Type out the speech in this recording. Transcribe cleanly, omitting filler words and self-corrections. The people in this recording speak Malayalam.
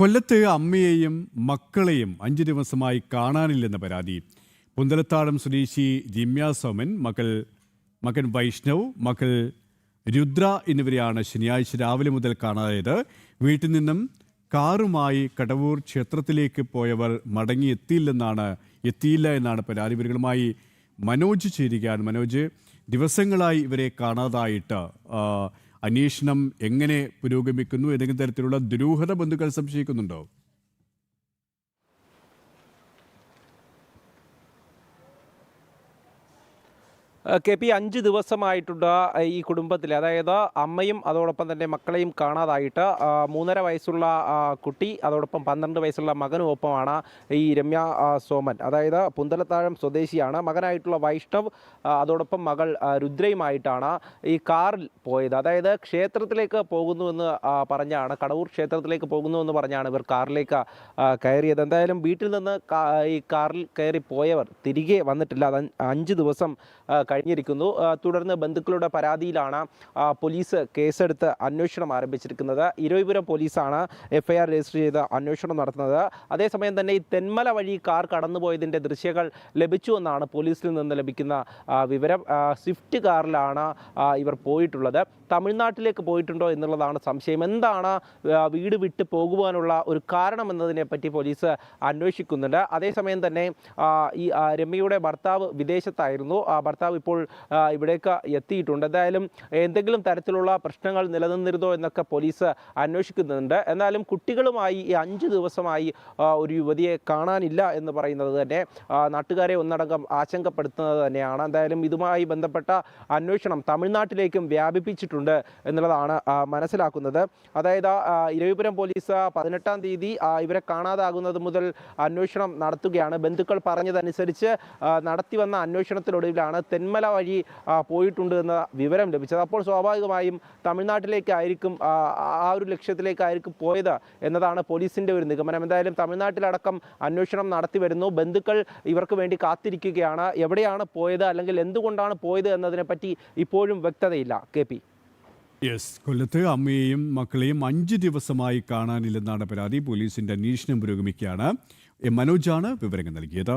കൊല്ലത്ത് അമ്മയെയും മക്കളെയും 5 ദിവസമായി കാണാനില്ലെന്ന പരാതി. പുന്തലത്താടം സ്വദേശി ജിമ്യ സോമൻ, മകൻ വൈഷ്ണവ്, മകൾ രുദ്ര എന്നിവരെയാണ് ശനിയാഴ്ച രാവിലെ മുതൽ കാണാതായത്. വീട്ടിൽ നിന്നും കാറുമായി കടവൂർ ക്ഷേത്രത്തിലേക്ക് പോയവർ എത്തിയില്ല എന്നാണ് പരാതി. ഇവരുമായി മനോജ് ചേരുകയാണ്. മനോജ്, ദിവസങ്ങളായി ഇവരെ കാണാതായിട്ട് അന്വേഷണം എങ്ങനെ പുരോഗമിക്കുന്നു? ഏതെങ്കിലും തരത്തിലുള്ള ദുരൂഹത ബന്ധുക്കൾ സംശയിക്കുന്നുണ്ടോ? കെ പി 5 ദിവസമായിട്ടുണ്ട് ഈ കുടുംബത്തിൽ, അതായത് അമ്മയും അതോടൊപ്പം തന്നെ മക്കളെയും കാണാതായിട്ട്. 3.5 വയസ്സുള്ള കുട്ടി, അതോടൊപ്പം 12 വയസ്സുള്ള മകനും ഒപ്പമാണ് ഈ രമ്യ സോമൻ. അതായത് പുന്തലത്താഴം സ്വദേശിയാണ്. മകനായിട്ടുള്ള വൈഷ്ണവ് അതോടൊപ്പം മകൾ രുദ്രയുമായിട്ടാണ് ഈ കാറിൽ പോയത്. അതായത് ക്ഷേത്രത്തിലേക്ക് പോകുന്നുവെന്ന് പറഞ്ഞാണ്, കടവൂർ ക്ഷേത്രത്തിലേക്ക് പോകുന്നുവെന്ന് പറഞ്ഞാണ് ഇവർ കാറിലേക്ക് കയറിയത്. എന്തായാലും വീട്ടിൽ നിന്ന് ഈ കാറിൽ കയറി പോയവർ തിരികെ വന്നിട്ടില്ല. 5 ദിവസം കഴിഞ്ഞിരിക്കുന്നു. തുടർന്ന് ബന്ധുക്കളുടെ പരാതിയിലാണ് പോലീസ് കേസെടുത്ത് അന്വേഷണം ആരംഭിച്ചിരിക്കുന്നത്. ഇരവിപുരം പോലീസാണ് FIR രജിസ്റ്റർ ചെയ്ത് അന്വേഷണം നടത്തുന്നത്. അതേസമയം തന്നെ ഈ തെന്മല വഴി കാർ കടന്നുപോയതിൻ്റെ ദൃശ്യങ്ങൾ ലഭിച്ചുവെന്നാണ് പോലീസിൽ നിന്ന് ലഭിക്കുന്ന വിവരം. സ്വിഫ്റ്റ് കാറിലാണ് ഇവർ പോയിട്ടുള്ളത്. തമിഴ്നാട്ടിലേക്ക് പോയിട്ടുണ്ടോ എന്നുള്ളതാണ് സംശയം. എന്താണ് വീട് വിട്ട് പോകുവാനുള്ള ഒരു കാരണം എന്നതിനെ പറ്റി പോലീസ് അന്വേഷിക്കുന്നുണ്ട്. അതേസമയം തന്നെ ഈ രമ്യയുടെ ഭർത്താവ് വിദേശത്തായിരുന്നു. ഭർത്താവ് ഇപ്പോൾ ഇവിടേക്ക് എത്തിയിട്ടുണ്ട്. എന്തായാലും എന്തെങ്കിലും തരത്തിലുള്ള പ്രശ്നങ്ങൾ നിലനിന്നിരുന്നോ എന്നൊക്കെ പോലീസ് അന്വേഷിക്കുന്നുണ്ട്. എന്നാലും കുട്ടികളുമായി ഈ 5 ദിവസമായി ഒരു യുവതിയെ കാണാനില്ല എന്ന് പറയുന്നത് തന്നെ നാട്ടുകാരെ ഒന്നടങ്കം ആശങ്കപ്പെടുത്തുന്നത് തന്നെയാണ്. എന്തായാലും ഇതുമായി ബന്ധപ്പെട്ട അന്വേഷണം തമിഴ്നാട്ടിലേക്കും വ്യാപിപ്പിച്ചിട്ടുണ്ട് എന്നുള്ളതാണ് മനസ്സിലാക്കുന്നത്. അതായത് ഇരവിപുരം പോലീസ് 18-ാം തീയതി ഇവരെ കാണാതാകുന്നത് മുതൽ അന്വേഷണം നടത്തുകയാണ്. ബന്ധുക്കൾ പറഞ്ഞതനുസരിച്ച് നടത്തിവന്ന അന്വേഷണത്തിനൊടുവിലാണ് തെന്മല വഴി പോയിട്ടുണ്ട് എന്ന വിവരം ലഭിച്ചത്. അപ്പോൾ സ്വാഭാവികമായും തമിഴ്നാട്ടിലേക്കായിരിക്കും, ആ ഒരു ലക്ഷ്യത്തിലേക്കായിരിക്കും പോയത് എന്നതാണ് പോലീസിൻ്റെ ഒരു നിഗമനം. എന്തായാലും തമിഴ്നാട്ടിലടക്കം അന്വേഷണം നടത്തി വരുന്നു. ബന്ധുക്കൾ ഇവർക്ക് വേണ്ടി കാത്തിരിക്കുകയാണ്. എവിടെയാണ് പോയത്, അല്ലെങ്കിൽ എന്തുകൊണ്ടാണ് പോയത് എന്നതിനെപ്പറ്റി ഇപ്പോഴും വ്യക്തതയില്ല. കെ പി കൊല്ലത്ത് അമ്മയെയും മക്കളെയും 5 ദിവസമായി കാണാനില്ലെന്നാണ് പരാതി. പോലീസിന്റെ അന്വേഷണം പുരോഗമിക്കുകയാണ്. മനോജാണ് വിവരങ്ങൾ നൽകിയത്.